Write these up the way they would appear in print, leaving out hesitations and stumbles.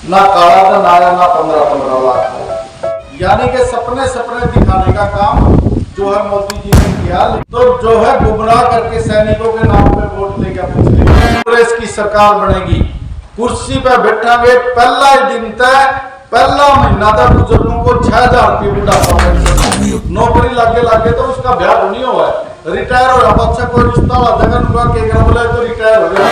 ना काला धन आया ना 15-15 लाख। यानी कि सपने सपने दिखाने का काम जो है मोदी जी ने किया, तो जो है गुमराह करके सैनिकों के नाम पे वोट लेकर पूछ लेंगे। कांग्रेस की सरकार बनेगी, कुर्सी पे बैठांगे, पहला ही दिन तय, पहला महीना तक बुजुर्गों को 6000 रुपये बुढ़ापा पेंशन, नौकरी लागे तो उसका ब्याह नहीं हुआ है, रिटायर हो रहा बच्चा कोई रिश्ता वाला जगह हुआ के बोले तो रिटायर हो गया।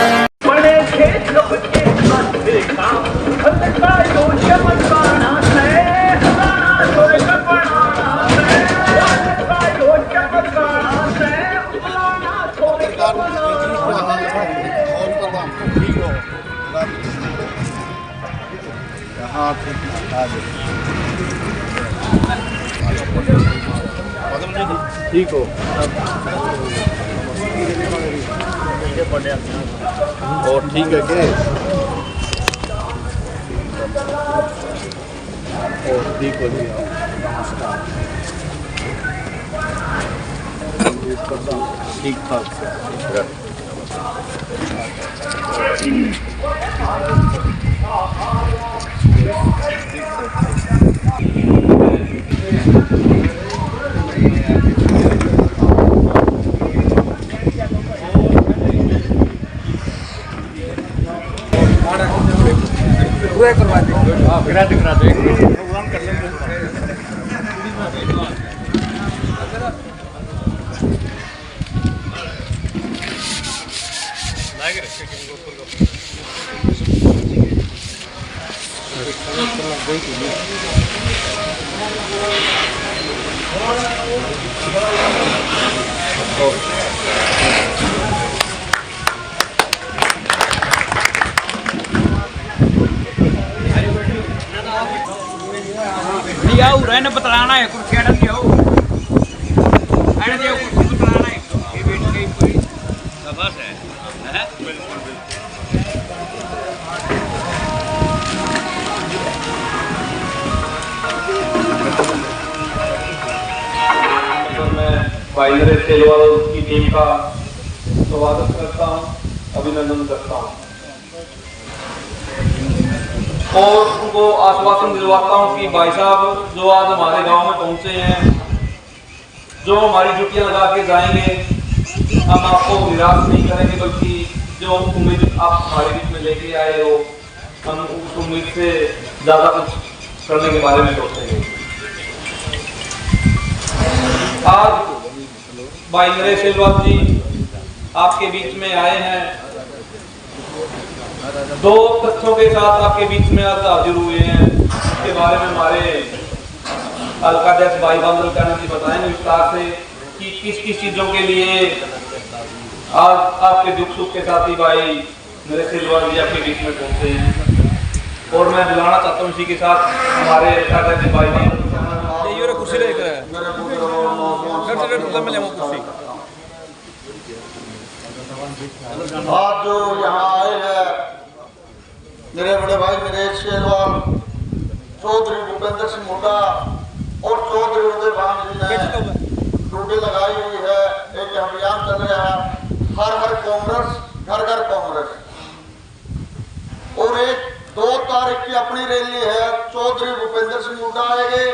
ठीक हो और ठीक है के और ठीक हो जी। ठीक ठाक करवा देंगे, करा देंगे प्रोग्राम कर लेंगे। आओ रहने बतलाना है कुछ कहना दियो आने दियो कुछ बतलाना है ये बैठ गई पूरी बस है बिल्कुल तो मैं भाई नरेश सेलवाल की टीम का स्वागत करता हूं, अभिनंदन करता हूं और उनको आश्वासन दिलवाता हूँ कि भाई साहब जो आज हमारे गांव में पहुंचे हैं, जो हमारी ड्यूटियां लगा के जाएंगे, हम आपको निराश नहीं करेंगे, बल्कि जो उम्मीद आप हमारे बीच में लेके आए हो, हम उस उम्मीद से ज़्यादा कुछ करने के बारे में सोचेंगे। आज भाई नरेश सेलवाल जी आपके बीच में आए हैं, दो तथ्यों के साथ आपके बीच में आज हाजिर हुए हैं। इसके बारे में हमारे हल्का अध्यक्ष भाई बांदल कहना जी बताएंगे विस्तार से कि किस किस चीजों के लिए आज आपके दुख सुख के साथी भाई नरेश सेलवाल जी आपके बीच में पहुंचे हैं। और मैं बुलाना चाहता हूँ इसी के साथ हमारे हल्का अध्यक्ष भाई बांदल कुर्सी लेकर आज जो यहाँ आए हैं मेरे बड़े भाई नरेश सेलवाल, चौधरी भूपेंद्र सिंह हुड्डा और चौधरी उदय भान जी ने ड्यूटी लगाई हुई है। एक अभियान चल रहा है हर हर कांग्रेस घर घर कांग्रेस, और एक 2 तारीख की अपनी रैली है। चौधरी भूपेंद्र सिंह हुड्डा आएंगे,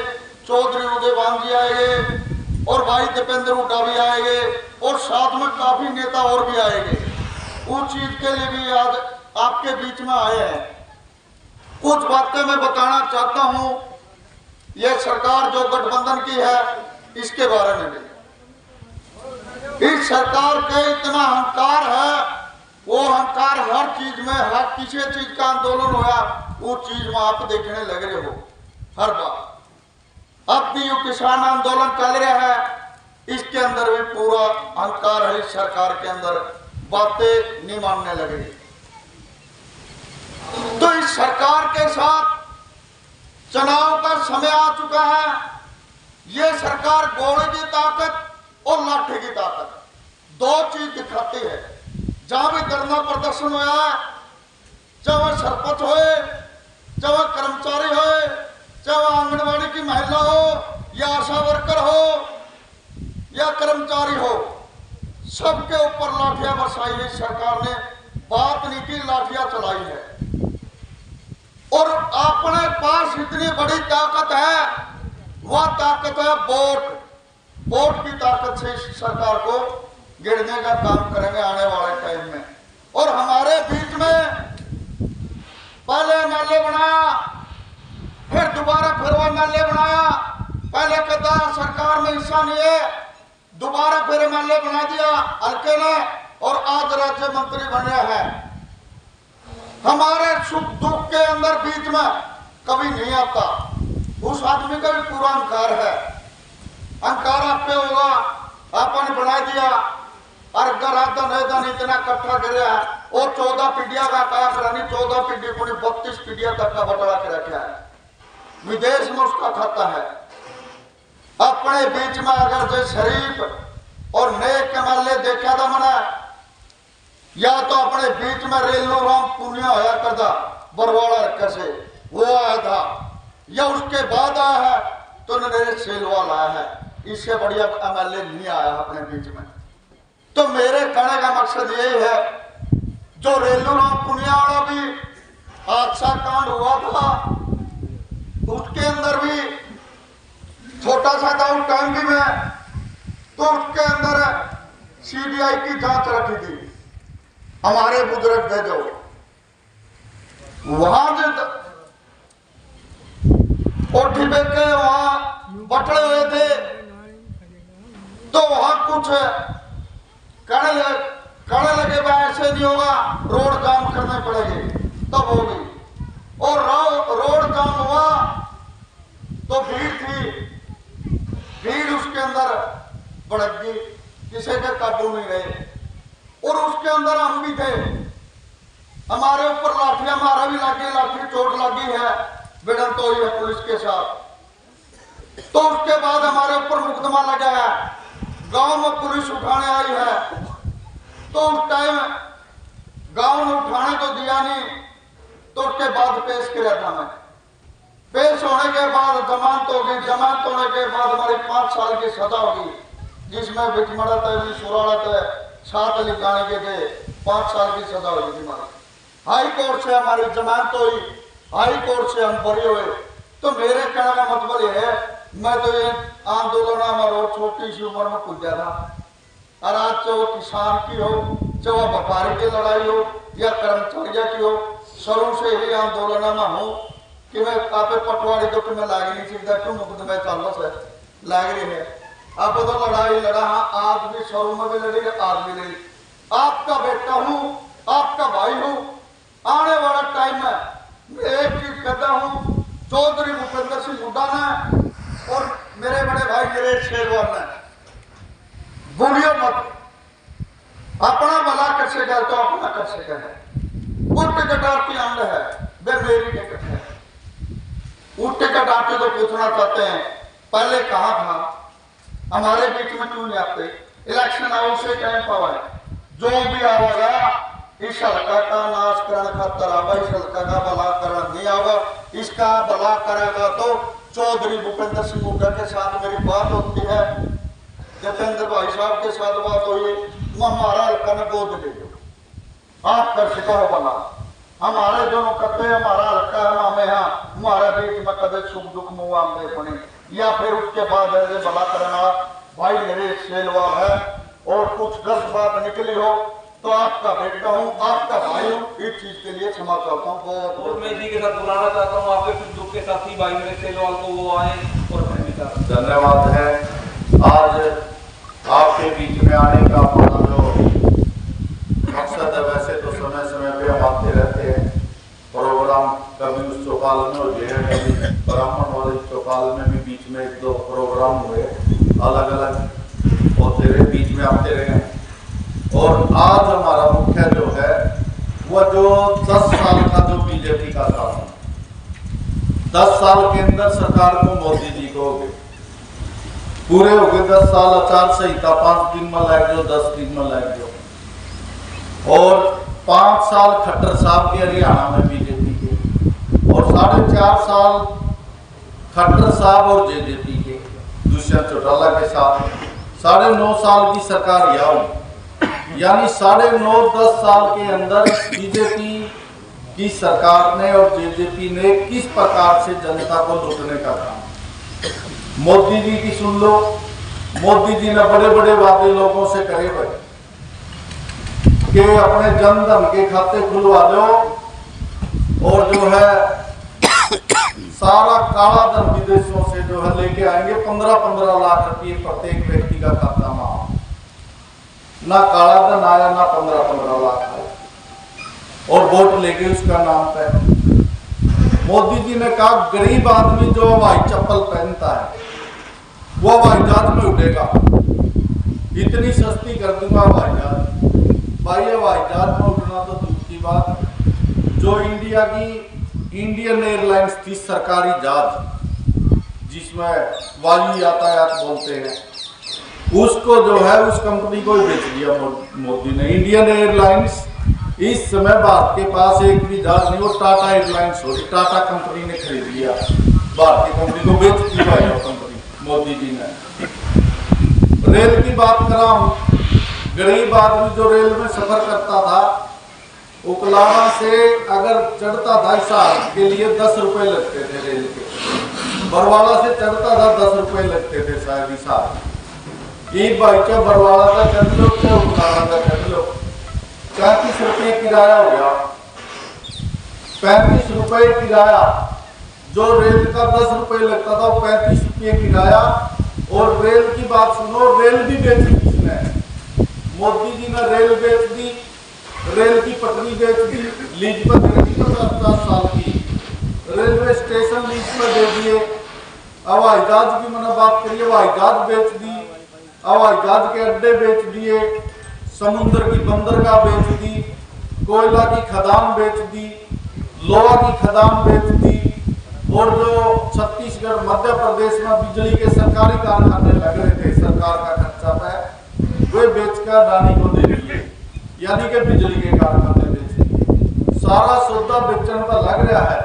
चौधरी उदय भान जी आएंगे और भाई दीपेंद्र हुड्डा भी आएंगे और साथ में काफी नेता और भी आएंगे। उस चीज के लिए भी आज आपके बीच में आए हैं। कुछ बातें मैं बताना चाहता हूं, यह सरकार जो गठबंधन की है इसके बारे में भी। इस सरकार के इतना अहंकार है, वो अहंकार हर चीज में, हर किसी चीज का आंदोलन हुआ वो चीज में आप देखने लग रहे हो हर बार। अब भी जो किसान आंदोलन चल रहा है इसके अंदर भी पूरा अहंकार है इस सरकार के अंदर, बातें नहीं मानने लगे। तो इस सरकार के साथ चुनाव का समय आ चुका है। ये सरकार घोड़े की ताकत और लाठी की ताकत दो चीज दिखाती है। जहां भी धरना प्रदर्शन हुआ, चाहे सरपंच होए, चाहे कर्मचारी होए, चाहे आंगनबाड़ी की महिला हो या आशा वर्कर हो या कर्मचारी हो, सबके ऊपर लाठियां बरसाई है। सरकार ने बात नहीं की, लाठियां चलाई है। और अपने पास इतनी बड़ी ताकत है, वह ताकत है वोट। वोट की ताकत से इस सरकार को गिरने का काम करेंगे आने वाले टाइम में। और हमारे बीच में पहले एमएलए बनाया, फिर दोबारा फिर वो एमएलए बनाया, पहले कहता सरकार में हिस्सा नहीं है, दोबारा फिर एमएलए बना दिया हल्के ने, और आज राज्य मंत्री बन रहा है। हमारे सुख दुख के अंदर बीच में कभी नहीं आता। उस आदमी का भी पूरा अहंकार है, अहंकार आप पे होगा, आपने बना दिया और धन इतना इकट्ठा कराया और 14 पीढ़िया का कहा करानी, 14 पीढ़ी को 32 पीढ़िया तक का बटला के रखा है, विदेश में उसका खाता है। अपने बीच में अगर जो शरीफ और नेक एमएलए देखा था मैंने, या तो अपने बीच में रेलू राम पुनिया होया करता बरवाड़ा कैसे वो आया था, या उसके बाद आया है तो नरेश सेलवाल आया है। इससे बढ़िया एमएलए नहीं आया अपने बीच में। तो मेरे कहने का मकसद यही है, जो रेलू राम पुनिया वाला भी हादसा कांड हुआ था, उसके अंदर भी छोटा सा था उस टाइम भी में, तो उसके अंदर सीबीआई की जांच रखी थी। हमारे बुजुर्ग थे जो वहां जो कोठी पे के वहां बटले हुए थे, तो वहां कुछ कहने लगे भाई ऐसे नहीं होगा, रोड जाम करने पड़ेगी, तब होगी। और रोड जाम हुआ तो भीड़ थी, भीड़ उसके अंदर भड़क गई, किसी के काबू नहीं रहे। और उसके अंदर हम भी थे, हमारे ऊपर लाठियां मारा भी लगी, लाठी चोट लगी है, भिड़ंत तो हुई है पुलिस के साथ। तो उसके बाद हमारे ऊपर मुकदमा लगा है, गांव में पुलिस उठाने आई है। तो उस टाइम गांव ने उठाने तो दिया नहीं, तो उसके बाद पेश किया था मैं। पेश होने के बाद जमानत हो गई, जमानत होने के बाद हमारी 5 साल की सजा होगी, जिसमें बिटमड़ा तय सुराड़ा तय 7 लिखाने के थे, 5 साल की सजा हुई थी हमारी। हाई कोर्ट से हमारी जमानत हुई, हाई कोर्ट से हम बरी हुए। तो मेरे कहने का मतलब यह है, मैं तो ये आंदोलन हमारा छोटी सी उम्र में कूदा था, और आज चाहे वो किसान की हो, चाहे वो व्यापारी की लड़ाई हो या कर्मचारियों की हो, शुरू से ही आंदोलन में हूँ कि मैं आप पटवारी तो तुम्हें लाग नहीं सीखता, क्यों मुकदमे चालू से लाग रही है। आप तो लड़ाई लड़ा, हाँ आज भी शुरू में भी लड़ी, आज भी लड़ी। आपका बेटा हूँ, आपका भाई हूँ। आने वाला टाइम में एक चीज कहता हूँ, चौधरी भूपेंद्र सिंह हुड्डा ने और मेरे बड़े भाई नरेश सेलवाल ने, भूलियो मत, अपना भला कर सके तो अपना कर सके है। वो टिकट आपकी अंड है, वे मेरी टिकट है। वो टिकट आपसे तो पूछना चाहते हैं, पहले कहाँ था, हमारे बीच में क्यों नहीं आते? इलेक्शन आओ से टाइम पावा है, जो भी आवेगा इस हल्का का नाश करने खातर आवा, इस हल्का का भला करना नहीं आवा। इसका भला करेगा तो चौधरी भूपेंद्र सिंह हुड्डा के साथ मेरी बात होती है, जतेंद्र भाई साहब के साथ बात हुई, हमारा हल्का में गोद ले लो, आप कर सका हो भला। हमारे दोनों कहते हैं हमारा हल्का है, हमें यहाँ हमारे बीच में कदे सुख दुख मुआ बने, या फिर उसके बाद ऐसे भला करना भाई नरेश सेलवाल है और कुछ गलत बात निकली हो तो आपका बेटा हूँ, आपका भाई हूँ, इस चीज के लिए क्षमा चाहता हूँ। और मैं इसी के साथ बुलाना चाहता हूँ आपके कुछ दुख के साथी भाई नरेश सेलवाल को, वो आए और धन्यवाद है। आज आपके बीच में आने का हमारा जो मकसद है, वैसे तो समय समय पे हम आते रहते हैं प्रोग्राम, कभी उस चौपाल में और ब्राह्मण वाले चौपाल में भी बीच में 1-2 प्रोग्राम हुए, अलग अलग होते रहे, बीच में आते रहे। और आज हमारा मुख्य जो है वो जो 10 साल का जो बीजेपी का शासन, 10 साल के अंदर सरकार को मोदी जी को हो गए, पूरे हो गए 10 साल। आचार संहिता 5 दिन में लग जाओ, 10 दिन में लग जाओ। और 5 साल खट्टर साहब के हरियाणा में बीजेपी के, और 4.5 साल खट्टर साहब और जेजेपी के दुष्यंत चौटाला के साथ 9.5 साल की सरकार यानी 9.5-10 साल के अंदर बीजेपी कि सरकार ने और जेजेपी ने किस प्रकार से जनता को लूटने का काम। मोदी जी की सुन लो, मोदी जी ने बड़े बड़े वादे लोगों से करे भाई कि अपने जनधन के खाते खुलवा लो और जो है सारा काला धन विदेशों से जो है लेके आएंगे, 15-15 लाख रुपये प्रत्येक व्यक्ति का खाता में। ना काला धन आया ना 15-15 लाख आया और वोट लेके उसका नाम पे। मोदी जी ने कहा गरीब आदमी जो हवाई चप्पल पहनता है वो हवाई जहाज में उड़ेगा, इतनी सस्ती कर दूंगा हवाई जहाज। भाई हवाई जहाज में उड़ना तो दूर की बात, जो इंडिया की इंडियन एयरलाइंस थी सरकारी जहाज जिसमें वायु यातायात बोलते हैं, उसको जो है उस कंपनी को बेच दिया मोदी ने। इंडियन एयरलाइंस इस समय भारत के पास एक भी जहाज नहीं, वो टाटा एयरलाइंस हो, टाटा कंपनी ने खरीद लिया, भारतीय कंपनी को बेच दिया है कंपनी मोदी जी ने। रेल की बात कर रहा हूँ, गरीब आदमी जो रेल में सफर करता था, उकलावा से अगर चढ़ता था हिसार के लिए 10 रुपए लगते थे रेल के, बरवाला से चढ़ता था 10 रुपए लगते थे शायद हिसार। एक भाई क्या बरवाला का चढ़ लो क्या उकलावा का चढ़ लो, 35 रुपये किराया हो गया। 35 रुपये किराया, जो रेल का 10 रुपये लगता था वो 35 रुपये किराया। और रेल की बात सुनो, रेल भी बेच दी किसने, मोदी जी ने रेल बेच दी, रेल की पटरी बेच दी, लीज पर दे दी 50 साल की, रेलवे स्टेशन लीज पर दे दिए। हवाई जहाज की मैंने बात करी, हवाई जहाज बेच दी, हवाई जहाज के अड्डे बेच दिए, समुद्र की बंदरगाह बेच दी, कोयला की खदान बेच दी, लोहा की खदान बेच दी। और जो छत्तीसगढ़ मध्य प्रदेश में बिजली के सरकारी कारखाने लग रहे थे सरकार का खर्चा पे, वे बेचकर अडानी को दे दिए, यानी कि बिजली के कारखाने बेच दिए। सारा सौदा बेचने पर लग रहा है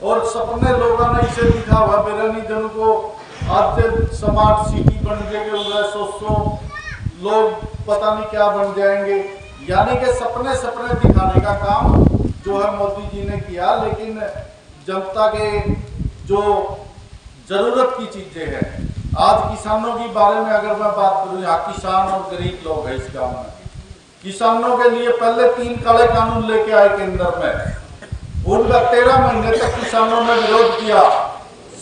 और सपने लोगों ने इसे दिखा हुआ बेरानी जन को आज स्मार्ट सिटी बन जाएगी, 100 लोग पता नहीं क्या बन जाएंगे, यानी कि सपने दिखाने का काम जो है मोदी जी ने किया। लेकिन जनता के जो जरूरत की चीजें हैं, आज किसानों के बारे में अगर मैं बात करूं, यहाँ किसान और गरीब लोग हैं इस गांव में, किसानों के लिए पहले 3 काले कानून लेके आए केंद्र में, उनका 13 महीने तक किसानों ने विरोध किया,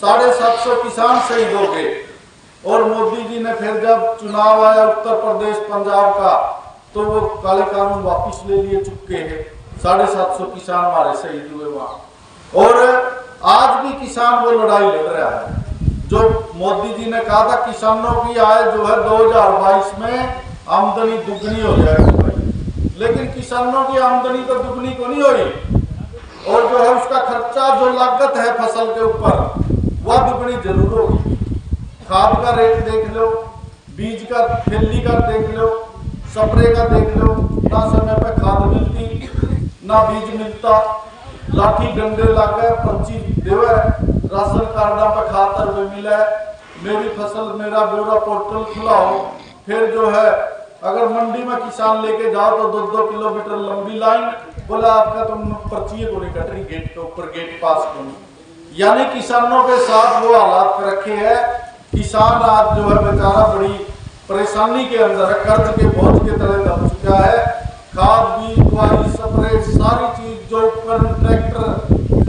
750 किसान शहीद हो गए। और मोदी जी ने फिर जब चुनाव आया उत्तर प्रदेश पंजाब का, तो वो काले कानून वापस ले लिए, चुके हैं, 750 किसान हमारे शहीद हुए वहां। और आज भी किसान वो लड़ाई लड़ रहा है, जो मोदी जी ने कहा था किसानों की आय जो है 2022 में आमदनी दुगनी हो जाएगी, लेकिन किसानों की आमदनी तो दुगनी को नहीं हुई, और जो है उसका खर्चा जो लागत है फसल के ऊपर वह दुगनी जरूर होगी। खाद का रेट देख लो, बीज का थैली का देख लो, स्प्रे का देख लो, ना समय पे खाद मिलती ना बीज मिलता, लाठी डंडे लग गए, पर्ची देवे, राशन कार्ड पे खातर में मिला है, मेरी फसल मेरा ब्यौरा पोर्टल खुलाओ। फिर जो है अगर मंडी में किसान लेके जाओ तो 2-2 किलोमीटर लंबी लाइन, बोला आपका तुम पर्ची को नहीं कट रही, गेट के ऊपर गेट पास करो। यानी किसानों के साथ वो हालात कर रखे हैं, किसान आज जो है बेचारा बड़ी परेशानी के अंदर है, कर्ज के बोझ के तले दब चुका है। खाद बीज दवाई स्प्रे सारी चीज जो उपकरण ट्रैक्टर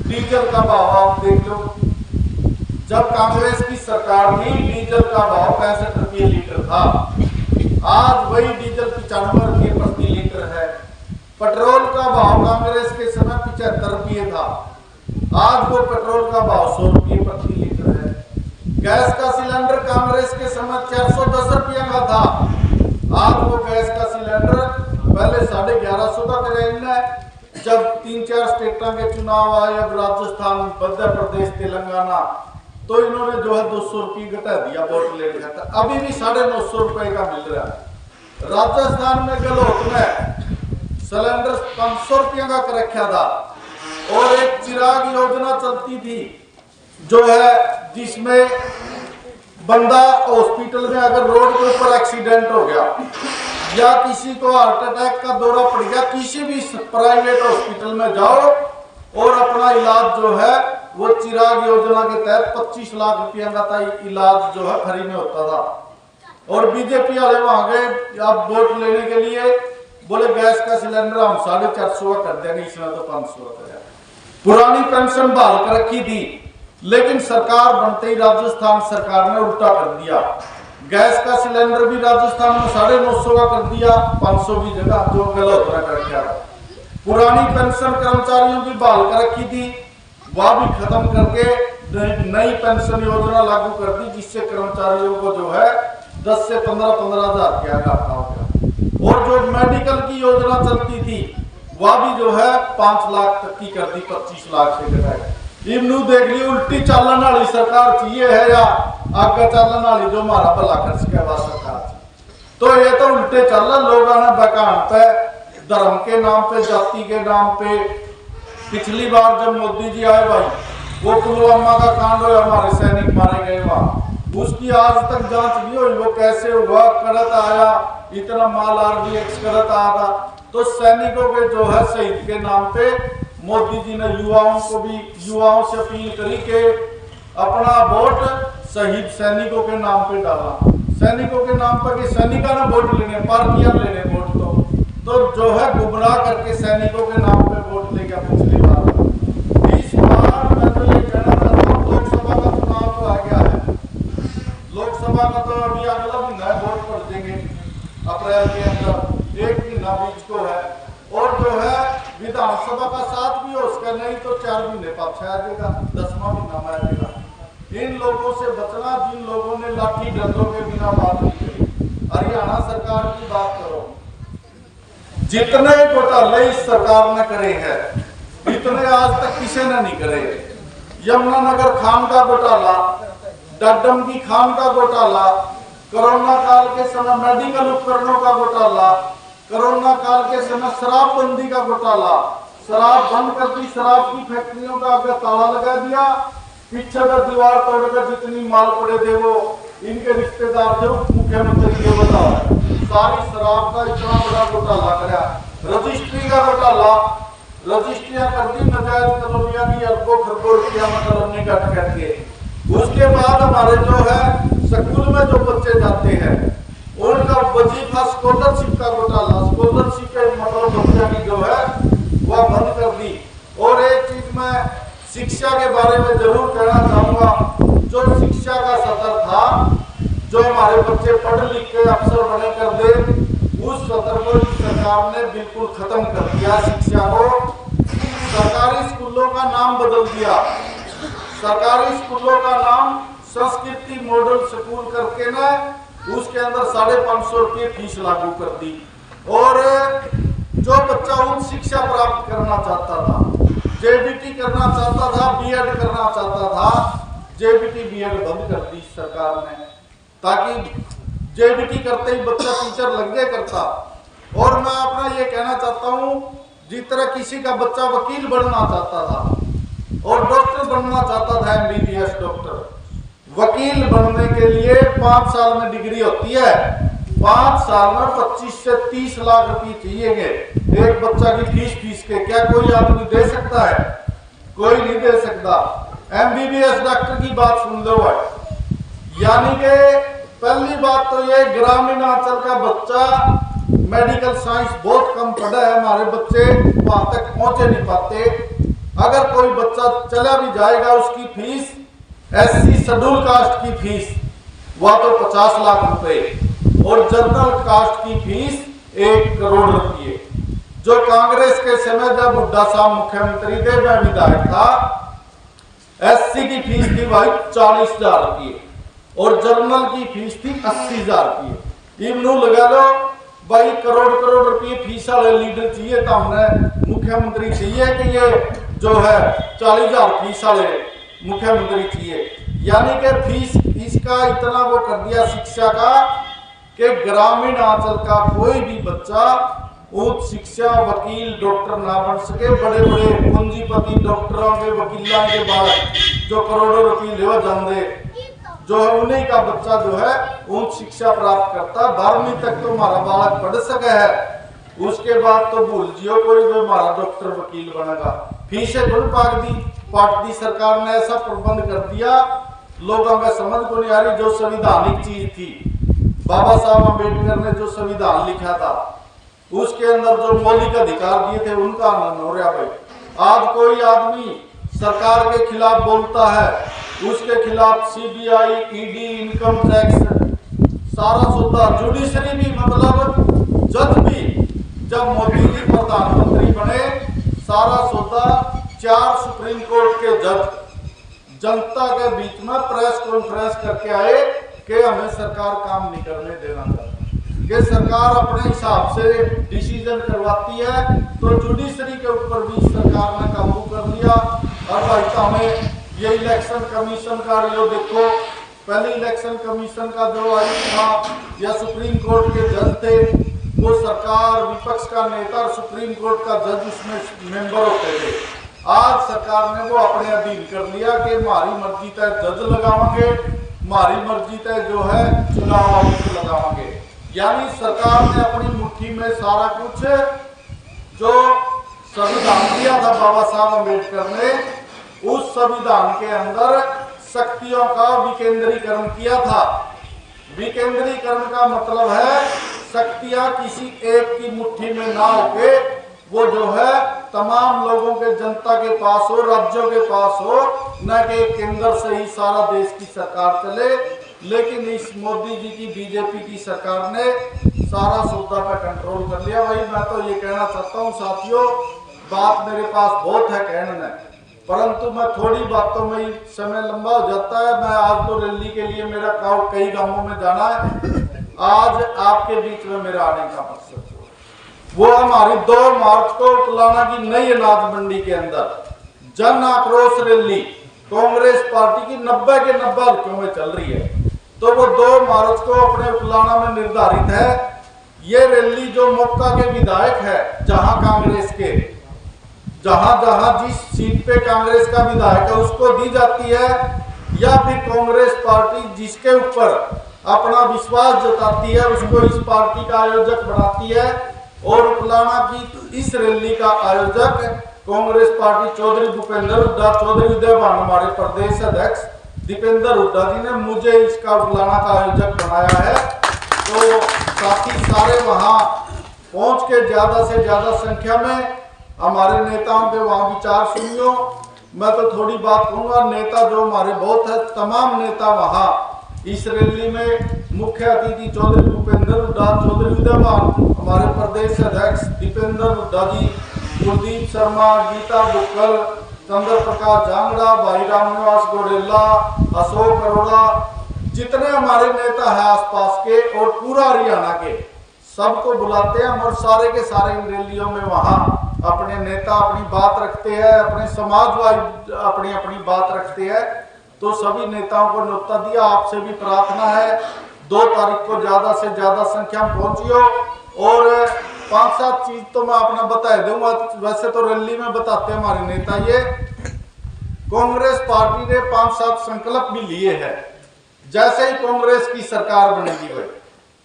डीजल का भाव आप देख लो, जब कांग्रेस की सरकार थी डीजल का भाव 65 रुपये लीटर था, आज वही डीजल 95 रुपये प्रति लीटर है। पेट्रोल का भाव कांग्रेस के समय 75 रुपये था, आज वो पेट्रोल का भाव 100 रुपये प्रति लीटर है। गैस का सिलेंडर कांग्रेस के समय 410 रुपये का था, आज वो गैस का सिलेंडर पहले 1150 का रेंज है। जब 3-4 स्टेटों के चुनाव आए, अब राजस्थान मध्य प्रदेश तेलंगाना, तो इन्होंने जो है 200 रुपये घटा दिया वोट लेने का, अभी भी 950 रुपए का मिल रहा है। राजस्थान में गलोत में सिलेंडर 500 रुपये का कर रखा था, और एक चिराग योजना चलती थी जो है जिसमें बंदा हॉस्पिटल में अगर रोड के ऊपर एक्सीडेंट हो गया या किसी को हार्ट अटैक का दौरा पड़ गया, किसी भी प्राइवेट हॉस्पिटल में जाओ और अपना इलाज जो है वो चिराग योजना के तहत 25 लाख रुपया का इलाज जो है फ्री में होता था। और बीजेपी वाले वहां गए आप वोट लेने के लिए, बोले गैस का सिलेंडर हम 450 का कर देंगे, इसमें तो 500 का। पुरानी पेंशन बहाल कर रखी थी, लेकिन सरकार बनते ही राजस्थान सरकार ने उल्टा कर दिया। गैस का सिलेंडर भी राजस्थान में 950 का कर दिया, 500 की जगह, जो गलत कर दिया। पुरानी पेंशन कर्मचारियों की बहाल कर रखी थी, वह भी खत्म करके नई पेंशन योजना लागू कर दी, जिससे कर्मचारियों को जो है 10 से 15 हजार रुपया घाटा हो गया। और जो मेडिकल की योजना चलती थी वह भी जो है 5 लाख तक की कर दी, 25 लाख से घटाई। इनू देख ली उल्टी चालन वाली सरकार चाहिए है या आगे चालन वाली जो हमारा भला कर सके वह सरकार। तो ये तो उल्टे चालन, लोग आने बकान पे धर्म के नाम पे, जाति के नाम पे। पिछली बार जब मोदी जी आए भाई, वो पुलवामा का कांड हुआ, हमारे सैनिक मारे गए वहां, उसकी आज तक जांच नहीं हुई, वो कैसे हुआ, करत आया, इतना माल RDX करत आया था। तो सैनिकों के जो है शहीद के नाम पे मोदी जी ने युवाओं से अपील करी कि अपना वोट शहीद सैनिकों के नाम पे डाला। सैनिकों के नाम पर कि सैनिकों ने वोट लेने, पार्टियां लेने वोट, तो जो है गुमराह करके सैनिकों के नाम पे वोट ले गया पिछली बार। इस बार मैं तो ये कहना चाहता हूँ, लोकसभा का चुनाव तो आ गया है, लोकसभा का तो अभी अगला महीना वोट पड़ जाएंगे अप्रैल के अंदर, 1 महीना बीच को है। और जो है विधानसभा का 7 भी हो उसका, नहीं तो 4 महीने पाछा आ जाएगा, 10वां महीना में आ जाएगा। इन लोगों से बचना जिन लोगों ने लाठी डंडों के बिना बात नहीं करी। हरियाणा सरकार की बात करो, जितने घोटाले इस सरकार ने करे हैं इतने आज तक किसी ने नहीं करे। यमुनानगर खान का घोटाला, डडम की खान का घोटाला, कोरोना काल के समय मेडिकल उपकरणों का घोटाला, कोरोना काल के समय शराबबंदी का घोटाला, शराब बंद कर दी, शराब की फैक्ट्रियों का आगे ताला लगा दिया, पीछे का दीवार तोड़कर जितनी माल पड़े थे वो इनके रिश्तेदार थे, मुख्यमंत्री को बताओ, सारी शराब का इतना बड़ा घोटाला कराया। रजिस्ट्री का घोटाला, रजिस्ट्रियां कर दी नाजायज कॉलोनियां की, अरबों खरबों रुपया में कॉलोनी कट करके। उसके बाद हमारे जो है स्कूल में जो बच्चे जाते हैं उनका वजीफा स्कॉलरशिप का घोटाला, स्कॉलरशिप के मतलब बच्चे की जो है वह बंद कर दी। और एक चीज मैं शिक्षा के बारे में जरूर कहना चाहूंगा, जो शिक्षा का सत्र था, जो हमारे बच्चे पढ़ लिख के अफसर बने कर दे, उस सत्र को सरकार ने बिल्कुल खत्म कर दिया। शिक्षा को सरकारी स्कूलों का नाम बदल दिया, सरकारी स्कूलों का नाम संस्कृति मॉडल स्कूल करके ना उसके अंदर 550 रुपये फीस लागू कर दी। और जो बच्चा उच्च शिक्षा प्राप्त करना चाहता था, JBT करना चाहता था, B.Ed करना चाहता था, JBT B.Ed बंद कर दी सरकार ने, ताकि JBT करते ही बच्चा टीचर लग गया करता। और मैं अपना ये कहना चाहता हूँ, जिस तरह किसी का बच्चा वकील बनना चाहता था और डॉक्टर बनना चाहता था, MBBS डॉक्टर, वकील बनने के लिए 5 साल में डिग्री होती है, 5 साल में 25 से 30 लाख रुपए चाहिए एक बच्चा की फीस के। क्या कोई आदमी दे सकता है? कोई नहीं दे सकता। MBBS डॉक्टर की बात सुन लो भाई, यानी कि पहली बात तो ये ग्रामीण अंचल का बच्चा मेडिकल साइंस बहुत कम पढ़ा है, हमारे बच्चे वहां तक पहुंचे नहीं पाते। अगर कोई बच्चा चला भी जाएगा उसकी फीस SC शेड्यूल कास्ट की फीस वह तो 50 लाख रुपए और जनरल कास्ट की फीस 1 करोड़ रुपये। जो कांग्रेस के समय जब हुड्डा साहब मुख्यमंत्री थे, मैं विधायक था, SC की फीस थी भाई 40,000 रुपये और जनरल की फीस थी 80,000 रुपये। इमनू लगा लो भाई, करोड़ रुपये फीस वाले लीडर चाहिए तो हमने मुख्यमंत्री चाहिए कि ये जो है 40,000 फीस वाले मुख्यमंत्री चाहिए। यानी कि फीस का इतना वो कर दिया शिक्षा का कि ग्रामीण अंचल का कोई भी बच्चा उच्च शिक्षा वकील डॉक्टर ना बन सके। बड़े बड़े पूंजीपति डॉक्टरों के वकीलों के बाद जो करोड़ों रुपये ले जाते जो है उन्हीं का बच्चा जो है उच्च शिक्षा प्राप्त करता है। 12वीं तक तो हमारा बालक पढ़ सके है, उसके बाद तो भूल जियो कोई जो हमारा डॉक्टर वकील बनेगा। फीसें खुद पाट दी सरकार ने, ऐसा प्रबंध कर दिया लोगों का समझ को नहीं आ रही। जो संवैधानिक चीज थी, बाबा साहब अम्बेडकर ने जो संविधान लिखा था उसके अंदर जो मौलिक अधिकार दिए थे उनका आनंद हो रहा भाई। आज कोई आदमी सरकार के खिलाफ बोलता है, उसके खिलाफ सीबीआई, ईडी, इनकम टैक्स सारा सौदा, जुडिशरी भी, मतलब जज भी, जब मोदी जी प्रधानमंत्री बने सारा सौदा 4 सुप्रीम कोर्ट के जज जनता के बीच में प्रेस कॉन्फ्रेंस करके आए कि हमें सरकार काम नहीं करने देना चाहती, कि सरकार अपने हिसाब से डिसीजन करवाती है। तो जुडिशरी के ऊपर भी सरकार ने काबू कर लिया। और भाई हमें ये इलेक्शन कमीशन का जो देखो, पहले इलेक्शन कमीशन का जो आयुक्त था या सुप्रीम कोर्ट के जज थे, वो सरकार, विपक्ष का नेता और सुप्रीम कोर्ट का जज उसमें मेंबर होते थे। आज सरकार ने वो अपने अधीन कर लिया कि हमारी मर्जी तय जज लगावांगे, हमारी मर्जी तय जो है चुनाव आयुक्त लगावांगे। यानी सरकार ने अपनी मुट्ठी में सारा कुछ जो संविधान दिया था बाबा साहब अम्बेडकर ने, उस संविधान के अंदर शक्तियों का विकेंद्रीकरण किया था। विकेंद्रीकरण का मतलब है शक्तियां किसी एक की मुट्ठी में ना होके वो जो है तमाम लोगों के, जनता के पास हो, राज्यों के पास हो, न कि केंद्र से ही सारा देश की सरकार चले। लेकिन इस मोदी जी की बीजेपी की सरकार ने सारा सौदा पे कंट्रोल कर लिया। भाई मैं तो ये कहना चाहता हूँ साथियों, बात मेरे पास बहुत है कहने में, परंतु मैं थोड़ी बातों में ही समय लंबा हो जाता है। मैं आज तो रैली के लिए मेरा कई गांवों में जाना है। आज आपके बीच में मेरा आने का मकसद वो हमारी 2 मार्च को उतलाना की नई अनाज मंडी के अंदर जन आक्रोश रैली कांग्रेस पार्टी की 90 के 90 हल्कों में चल रही है। तो वो 2 मार्च को अपने उतलाना में निर्धारित है। ये रैली जो मौका के विधायक है, जहां कांग्रेस के, जहां जिस सीट पे कांग्रेस का विधायक है उसको दी जाती है, या फिर कांग्रेस पार्टी जिसके ऊपर अपना विश्वास जताती है उसको इस पार्टी का आयोजक बनाती है। और उतलाना की इस रैली का आयोजक कांग्रेस पार्टी चौधरी भूपेंद्र हुड्डा, चौधरी उदयभान हमारे प्रदेश अध्यक्ष दीपेंद्र हुड्डा जी ने मुझे इसका उतलाना का आयोजक बनाया है। तो साथी सारे वहां पहुंच के ज्यादा से ज्यादा संख्या में हमारे नेताओं के वहां विचार सुनियो। मैं तो थोड़ी बात कहूंगा, नेता जो हमारे बहुत है, तमाम नेता वहां इस रैली में मुख्य अतिथि चौधरी भूपेंद्र हुड्डा, चौधरी उदयभान हमारे प्रदेश अध्यक्ष दीपेंद्र हुड्डा जी, कुलदीप शर्मा, गीता बुक्कल, चंद्र प्रकाश जांगड़ा, भाई रामनिवास गोडेला, अशोक अरोड़ा, जितने हमारे नेता हैं आसपास के और पूरा हरियाणा के, सबको बुलाते हैं हम। और सारे के सारे इन रैलियों में वहां अपने नेता अपनी बात रखते हैं, अपने समाजवादी अपनी अपनी बात रखते हैं। तो सभी नेताओं को न्योता दिया। आपसे भी प्रार्थना है 2 तारीख को ज्यादा से ज्यादा संख्या में पहुंचियो। और 5-7 चीज तो मैं अपना बता दूंगा, वैसे तो रैली में बताते हैं हमारे नेता। ये कांग्रेस पार्टी ने 5-7 संकल्प भी लिए हैं जैसे ही कांग्रेस की सरकार बनेगी। भाई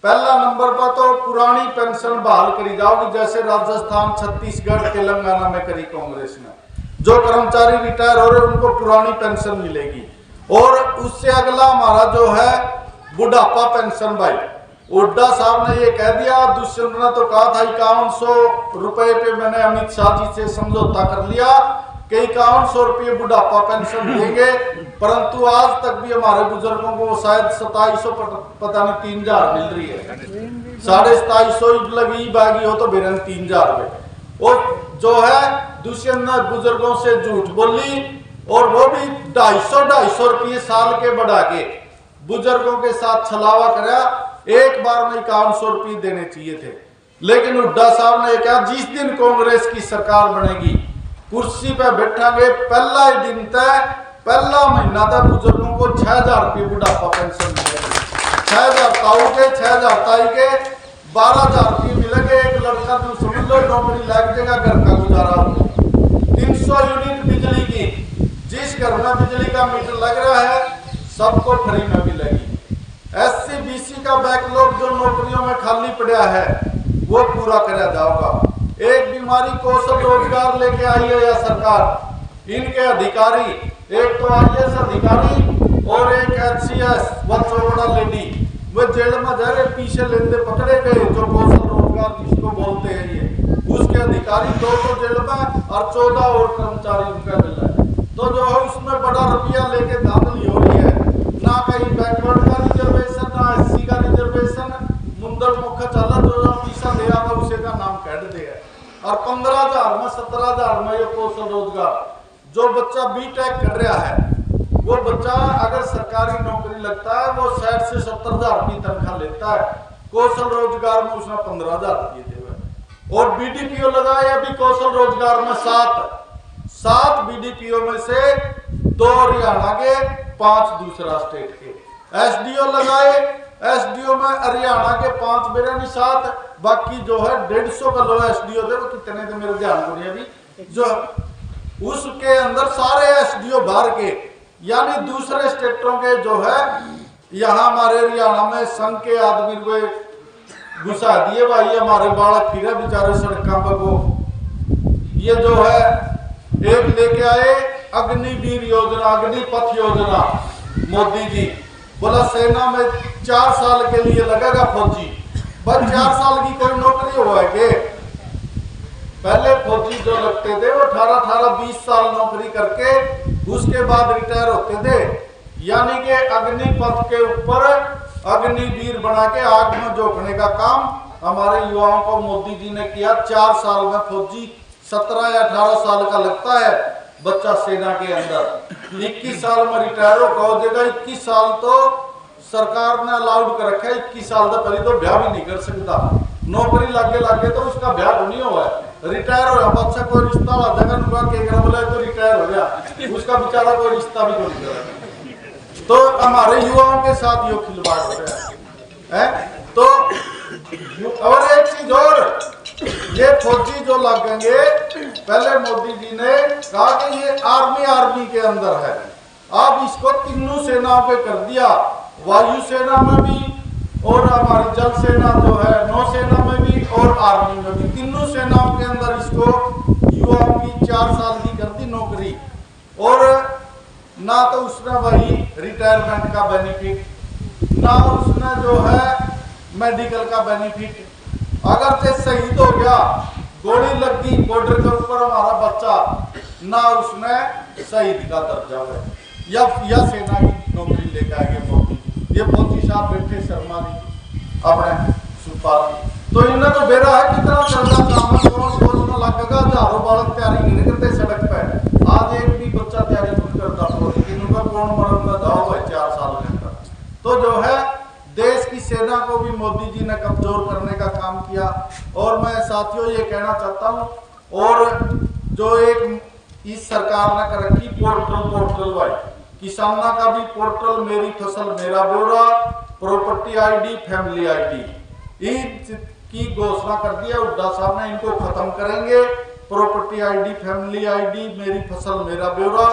पहला नंबर पर तो पुरानी पेंशन बहाल करी जाओगी, जैसे राजस्थान, छत्तीसगढ़, तेलंगाना में करी कांग्रेस ने। जो कर्मचारी रिटायर हो रहे उनको पुरानी पेंशन मिलेगी। और उससे अगला हमारा जो है बुढ़ापा पेंशन। भाई हुड्डा साहब ने ये कह दिया, दुष्यंत ने तो कहा था 5100 रुपए पे मैंने अमित शाह जी से समझौता कर लिया कि 5100 रुपये बुढ़ापा पेंशन देंगे, परंतु आज तक भी हमारे बुजुर्गों को शायद 2700 पता नहीं 3000 मिल रही है। 2750 लगी बागी हो तो बेरन 3000 रुपए। और जो है दुष्यंत ने बुजुर्गों से झूठ बोली और वो भी 250 रुपये साल के बढ़ा के बुजुर्गों के साथ छलावा करा। एक बार में 5100 रुपये देने चाहिए थे। लेकिन हुड्डा साहब ने कहा जिस दिन कांग्रेस की सरकार बनेगी कुर्सी पे बैठांगे, पहला ही दिन तय, पहला महीना तक बुजुर्गों को 6000 रुपये बुढ़ापा पेंशन मिलेगी। 6000 ताऊ के, 6000 ताई के, 12000 रुपये मिलेंगे। एक लड़का तो समझ लो नौकरी लग जाएगा, घर का गुजारा हो। 300 यूनिट बिजली की, जिस घर में बिजली का मीटर लग रहा है सबको फ्री में मिलेगी। SC BC का बैकलॉग जो नौकरियों में खाली पड़ा है वो पूरा कराया जाएगा। एक बीमारी कौशल रोजगार लेके आई है यह सरकार। इनके अधिकारी, एक तो IAS अधिकारी और एक HCS व चौबड़ा लेडी, वो जेल में जा रहे पीछे लेते पकड़े गए, जो कौशल रोजगार जिसको बोलते हैं ये, उसके अधिकारी 2 तो जेल में और 14 और कर्मचारी उनका मिल रहा है। तो जो है उसमें बड़ा रुपया लेके धांधली हो रही है। ना कहीं बैकवर्ड का रिजर्वेशन, ना SC का रिजर्वेशन, मुंदर मुख्य चाला जो पैसा दे रहा था उसे का नाम काट दिया। और 15,000 में 17,000 में ये कौशल रोजगार जो बच्चा B.Tech कर रहा है, वो बच्चा अगर सरकारी नौकरी लगता है वो 60 से 70,000 की तनख्वाह लेता है। कौशल रोजगार में उसने 15,000 दिए थे। और BDPO लगाए अभी कौशल रोजगार में 7 BDPO में से 2 हरियाणा के, 5 दूसरा स्टेट के। SDO लगाए, SDO में हरियाणा के 5 बेरानी 7, बाकी जो है 150 का लो SDO थे, वो कितने थे मेरे ध्यान को नहीं अभी, जो उसके अंदर सारे SDO बाहर के, यानी दूसरे स्टेटों के जो है यहाँ हमारे हरियाणा में संघ के आदमी को घुसा दिए भाई, हमारे बालक फिर बेचारे सड़कों पर को। ये जो है एक लेके आए अग्निवीर योजना, अग्निपथ योजना, मोदी जी बोला सेना में 4 साल के लिए लगेगा फौजी। बस 4 साल की कोई नौकरी हुआ है के? पहले फौजी जो लगते थे वो 18-20 साल नौकरी करके उसके बाद रिटायर होते थे। यानी कि अग्निपथ के ऊपर अग्निवीर बना के आग में झोंकने का काम हमारे युवाओं को मोदी जी ने किया। 4 साल में फौजी 17 या 18 साल का लगता है बच्चा सेना के अंदर, 21 साल में रिटायर हो जाएगा। 21 साल तो सरकार ने अलाउड कर रखा है, 21 साल तो पहले तो ब्याह भी नहीं कर सकता। नौकरी लागे तो उसका ब्याह नहीं हुआ है, रिटायर हो बच्चा, कोई रिश्ता वाला जगह नुका के बोले तो रिटायर हो गया, उसका बेचारा कोई रिश्ता भी नहीं कर। तो हमारे युवाओं के साथ यो खिलवाड़ हो रहा है। तो और एक चीज और, ये फौजी जो लगेंगे, पहले मोदी जी ने कहा कि ये आर्मी के अंदर है, अब इसको तीनों सेनाओं पे कर दिया, वायुसेना में भी और हमारी जल सेना जो है, नौसेना में भी और आर्मी में भी, तीनों सेनाओं के अंदर इसको युवाओं की 4 साल की कर दी नौकरी। और ना तो उसने वही रिटायरमेंट का बेनिफिट, ना उसने जो है मेडिकल का बेनिफिट। अगर ते शहीद हो गया, गोली लग गई बॉर्डर के ऊपर हमारा बच्चा, ना उसने शहीद का दर्जा है या सेना की नौकरी लेकर आगे मोदी। ये फौजी साहब बैठे शर्मा जी अपने सुपाल, तो इन्हें तो बेरा है कितना चलता काम है, कौन सोचना लगेगा। हजारों बालक तैयारी नहीं करते सड़क पे, आज एक भी बच्चा तैयारी नहीं करता फौजी की, उनका कौन मरना जाओ भाई 4 साल के अंदर। तो जो है देश की सेना को भी मोदी जी ने कमजोर करने का काम किया। और मैं साथियों ये कहना चाहता हूँ, और जो एक इस सरकार ने कर रखी पोर्टल भाई, किसाना का भी पोर्टल, मेरी फसल मेरा ब्यौरा, प्रॉपर्टी ID, फैमिली ID, की घोषणा कर दिया हुड्डा साहब ने। इनको खत्म करेंगे, प्रॉपर्टी ID, फैमिली ID, मेरी फसल मेरा ब्यौरा,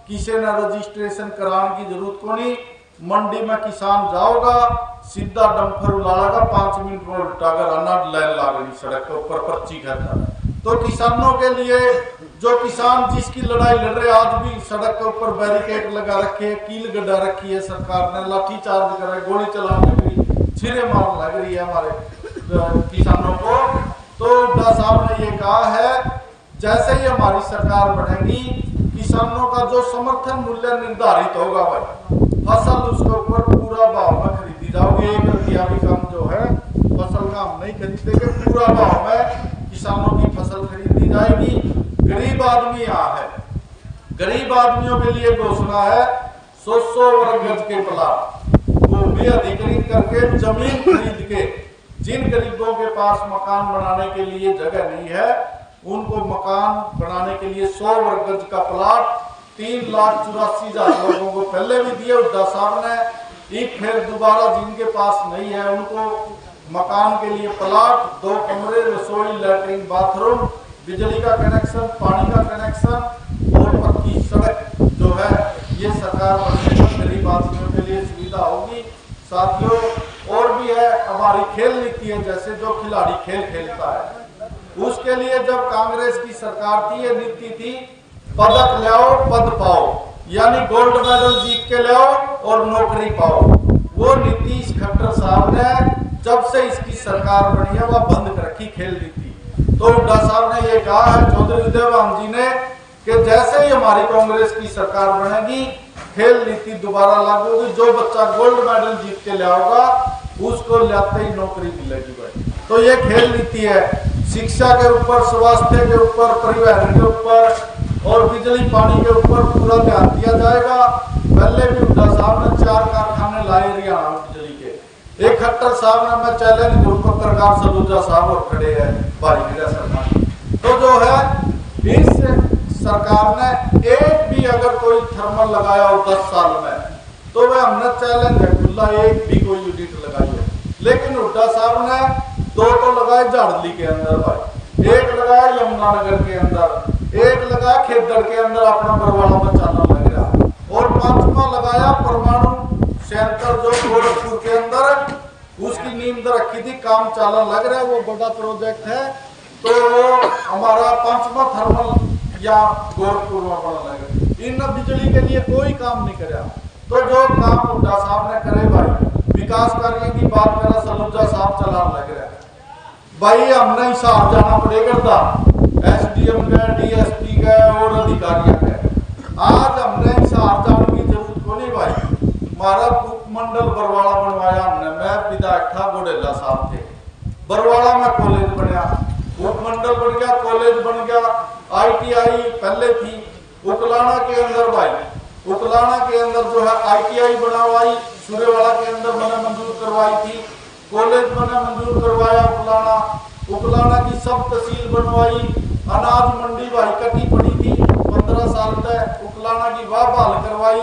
किसी ने रजिस्ट्रेशन कराने की जरूरत को नहीं। मंडी में किसान जाओगा, सीधा डंपर उलाड़ेगा, 5 मिनट में उल्टाकर आना, लाइन लागनी सड़क के ऊपर पर्ची खाता है। तो किसानों के लिए, जो किसान जिसकी लड़ाई लड़ रहे, आज भी सड़क के ऊपर बैरिकेड लगा रखे है, कील गड्ढा रखी है सरकार ने, लाठी चार्ज कर रहा है, गोली चलाने की छिरे मार लग रही है हमारे किसानों को। तो हुड्डा साहब ने ये कहा है, जैसे ही हमारी सरकार बढ़ेगी, किसानों का जो समर्थन मूल्य निर्धारित होगा भाई, फसल उसके ऊपर पूरा भाव में खरीदी जाओगे। 1 रुपया भी कम जो है फसल का हम नहीं खरीदेंगे, पूरा भाव में किसानों की फसल खरीदी जाएगी। गरीब आदमी यहाँ है, गरीब आदमियों के लिए घोषणा है 100 वर्ग गज के प्लाट भूमि अधिकृत करके, जमीन खरीद के, जिन गरीबों के पास मकान बनाने के लिए जगह नहीं है, उनको मकान बनाने के लिए 100 वर्ग गज का प्लाट 3,84,000 लोगों को पहले भी दिए हुड्डा साहब ने। एक फिर दोबारा जिनके पास नहीं है उनको मकान के लिए प्लाट, 2 कमरे, रसोई, लैट्रिन, बाथरूम, बिजली का कनेक्शन, पानी का कनेक्शन और पक्की सड़क जो है, ये सरकार गरीब आदमियों साथियों और भी है, हमारी खेल नीति है, जैसे जो खिलाड़ी खेल खेलता है उसके लिए जब कांग्रेस की सरकार थी ये नीति थी पदक लाओ पद पाओ, यानी गोल्ड मेडल जीत के लाओ और नौकरी पाओ। वो नीतीश खट्टर साहब ने जब से इसकी सरकार बनी है वह बंद कर रखी खेल नीति। तो हुड्डा साहब ने ये कहा है चौधरी देवान जी ने कि जैसे ही हमारी कांग्रेस की सरकार बनेगी खेल नीति दोबारा लागू होगी, जो बच्चा गोल्ड मेडल जीत के लाएगा उसको लाते ही नौकरी मिलेगी भाई। तो ये खेल नीति है, शिक्षा के ऊपर, स्वास्थ्य के ऊपर, परिवहन के ऊपर और बिजली पानी के ऊपर पूरा ध्यान दिया जाएगा। पहले भी हुड्डा साहब ने 4 कारखाने लाए हरियाणा बिजली के। एक खट्टर साहब ने मैं चैलेंज दूं पत्रकार सलूजा साहब और खड़े हैं भाई मेरा सरकार। तो जो है इस सरकार ने एक भी अगर कोई थर्मल लगाया हो 10 साल में तो वह हमने चैलेंज है खुला एक भी कोई यूनिट लगाई है। लेकिन हुड्डा साहब ने 2 तो लगाए झाड़ली के अंदर भाई, एक लगाया यमुनानगर के अंदर, एक लगाया खेदड़ के अंदर अपना बरवाला बचाना लग रहा और 5वां लगाया परमाणु सेंटर जो गोरखपुर के अंदर उसकी नींव रखी थी, काम चाला लग रहा है, वो बड़ा प्रोजेक्ट है। तो वो हमारा 5वां थर्मल या गोरखपुर में पड़ा लगे। इन बिजली के लिए कोई काम नहीं कराया। तो जो काम हुड्डा साहब ने करे भाई, विकास कार्य की बात करा सलूजा साहब चला लग रहा है भाई, हमने हिसार जाना पड़ेगा था एसडीएम का, डीएसपी का और अधिकारियों का। आज हमने हिसार जाने की जरूरत को नहीं भाई, हमारा उपमंडल बरवाला बनवाया हमने, मैं विधायक था गोडेला साहब थे, बरवाला में कॉलेज बनया, उपमंडल बन गया, कॉलेज बन गया, आईटीआई पहले थी उकलाना के अंदर भाई, उकलाना के अंदर जो है आईटीआई बनवाई, सूर्यवाड़ा के अंदर मैंने मंजूर करवाई थी, कॉलेज मैंने मंजूर करवाया उकलाना, उकलाना की सब तहसील बनवाई, अनाज मंडी भाई कटी पड़ी थी 15 साल तक, उकलाना की वाह बहाल करवाई,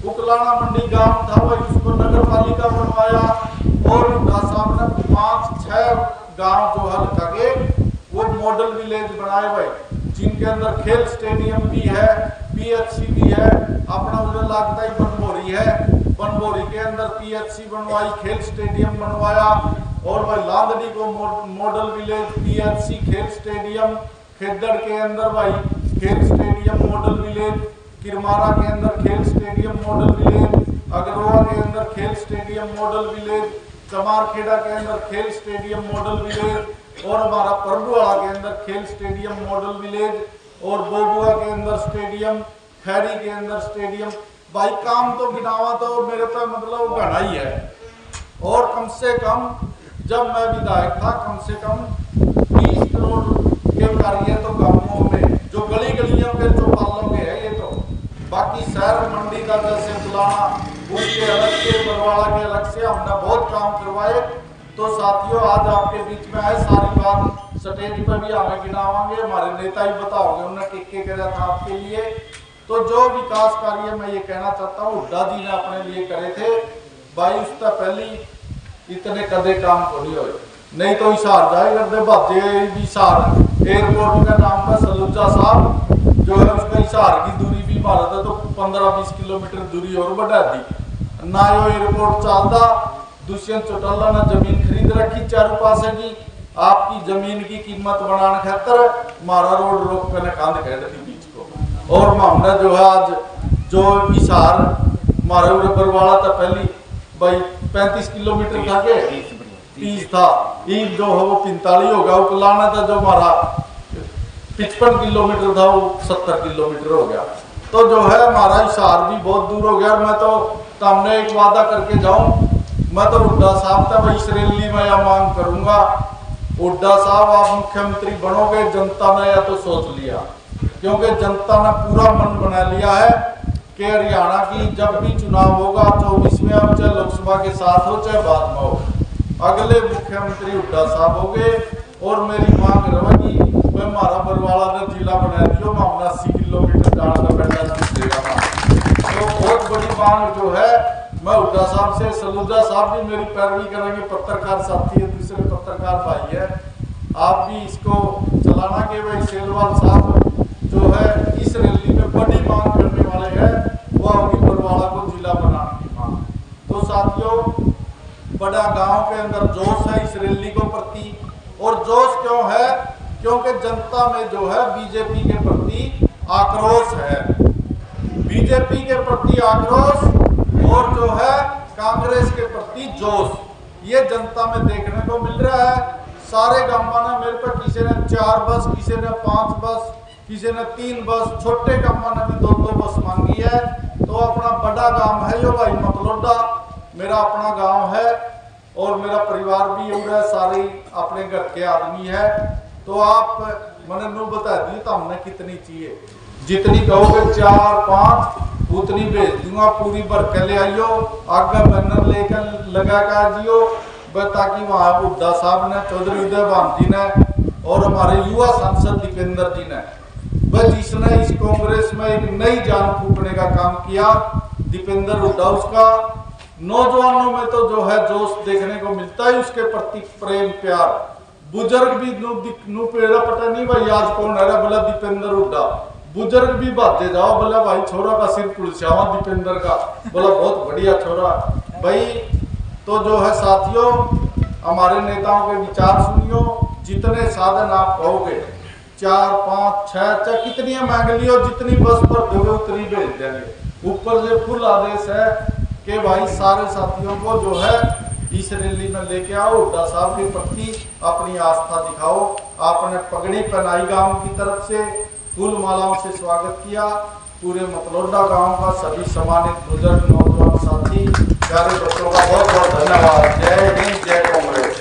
उकलाना मंडी गांव था भाई उसको नगर पालिका बनवाया और हुड्डा साहब ने 5-6 गांव जो हल्का के वो मॉडल विलेज बनाए भाई, जिनके अंदर खेल स्टेडियम भी है, पीएचसी भी है, अपना उधर लगता ही बनभोरी है, बनभोरी के अंदर पीएचसी बनवाई, खेल स्टेडियम बनवाया और भाई लांदड़ी को मॉडल विलेज, पीएचसी, खेल स्टेडियम, खेदड़ के अंदर भाई खेल स्टेडियम मॉडल विलेज, किरमारा के अंदर खेल स्टेडियम मॉडल विलेज, अगरवा के अंदर खेल स्टेडियम मॉडल विलेज, चमारखेड़ा के अंदर खेल स्टेडियम मॉडल विलेज और हमारा परडुआड़ा के अंदर खेल स्टेडियम मॉडल विलेज और बोबुआ के अंदर स्टेडियम, खैरी के अंदर स्टेडियम। भाई काम तो गिनावा तो मेरे पे मतलब घना ही है। और कम से कम जब मैं विधायक था कम से कम 20 करोड़ के कार्य तो गांवों में जो गली गलियों के चौपालों के है ये तो, बाकी शहर मंडी का जैसे बुलाना उसके अलग से, बरवाड़ा के अलग से हमने बहुत काम करवाए। तो साथियों आज आपके बीच में आए, सारी बात स्टेज पर भी हमें गिनावांगे, हमारे नेता ही बताओगे उन्होंने टिक्के करा था आपके लिए। तो जो विकास कार्य मैं ये कहना चाहता हूँ हुड्डा जी ने अपने लिए करे थे भाई, उसका पहली इतने कदे काम को नहीं हुए, नहीं तो हिसार जाए करते भाजे हिसार एयरपोर्ट का नाम पर सलूजा साहब जो है उसका हिसार की दूरी भी भारत है तो 15-20 किलोमीटर दूरी और बढ़ा दी ना, यो एयरपोर्ट चलता। दुष्यंत चौटाला ने जमीन खरीद रखी चारों पासे की, आपकी जमीन की कीमत बढ़ाने खातर हमारा रोड रोक कर कांध कह दी बीच को। और हमने जो है आज जो हिसार हमारे बरवाड़ा था पहली भाई 35 किलोमीटर था के 30 था, ईद जो है वो 45 होगा, उकलाना था जो हमारा 55 किलोमीटर था वो 70 किलोमीटर हो गया। तो जो है हमारा हिसार भी बहुत दूर हो गया। मैं तो सामने एक वादा करके जाऊं, मैं तो हुड्डा साहब था भाई इस रैली में यह मांग करूंगा, हुड्डा साहब आप मुख्यमंत्री बनोगे, जनता ने या तो सोच लिया, क्योंकि जनता ने पूरा मन बना लिया है कि हरियाणा की जब भी चुनाव होगा 24 में, अब चाहे लोकसभा के साथ हो चाहे बाद में हो, अगले मुख्यमंत्री हुड्डा साहब होंगे। और मेरी मांग रहेगी मैं हमारा बरवाड़ा ने जिला बना दियो, मैं अपना 80 किलोमीटर जाना का बेटा देगा। तो बहुत बड़ी मांग जो है मैं हुड्डा साहब से, सलूजा साहब भी मेरी पैरवी करेंगे, पत्रकार साथी है, दूसरे पत्रकार भाई है, आप भी इसको चलाना के भाई सेलवाल साहब जो है इस रैली में बड़ी मांग करने वाले हैं, वो होगी बरवाड़ा को जिला बनाने की मांग। तो साथियों गांव के अंदर जोश है इस रैली को प्रति। और जोश क्यों है? क्योंकि जनता में जो है बीजेपी के प्रति आक्रोश है, बीजेपी के प्रति आक्रोश और जो है कांग्रेस के प्रति जोश, ये जनता में देखने को मिल रहा है। सारे गांवों ने मेरे पे किसी ने 4 बस, किसी ने 5 बस, किसी ने 3 बस, छोटे गांवों ने भी 2-2 बस मांगी है। तो अपना बड़ा गांव है यो भाई मतलोडा, मेरा अपना गांव है और मेरा परिवार भी हो है, सारे अपने घर के आदमी है। तो आप मैंने नू बता दी तो हमने कितनी चाहिए, जितनी कहोगे 4-5 उतनी भेज दूंगा, पूरी भर के ले आइयो, आगे बैनर लेकर लगा कर जियो, ताकि वहाँ हुड्डा साहब ने, चौधरी उदय भान जी ने और हमारे युवा सांसद दीपेंद्र जी ने, वह जिसने इस कांग्रेस में एक नई जान फूकने का काम किया, दीपेंद्र हुड्डा, उसका नौजवानों में तो जो है जोश देखने को मिलता है, उसके प्रति प्रेम प्यार। बुजुर्ग भी नू पेड़ा पता नहीं भाई आज कौन है, बोला दीपेंद्र हुड्डा। बुजुर्ग भी भागे जाओ, बोला भाई छोरा का सिर पुलसियावा दीपेंद्र का, बोला बहुत बढ़िया छोरा भाई। तो जो है साथियों, हमारे नेताओं के विचार सुनियो, जितने साधन आप कहोगे 4-5-6 चाहे कितनी मांग लियो, जितनी बस पर दोगे उतनी भेज देंगे। ऊपर से फुल आदेश है कि भाई सारे साथियों को जो है इस रैली में लेके आओ, हुड्डा साहब के प्रति अपनी आस्था दिखाओ। आपने पगड़ी पहनाई गांव की तरफ से, फूल मालाओं से स्वागत किया। पूरे मतलोडा गांव का सभी सम्मानित बुजुर्ग नौजवान साथी, प्यारे बच्चों का बहुत बहुत धन्यवाद। जय हिंद, जय कांग्रेस।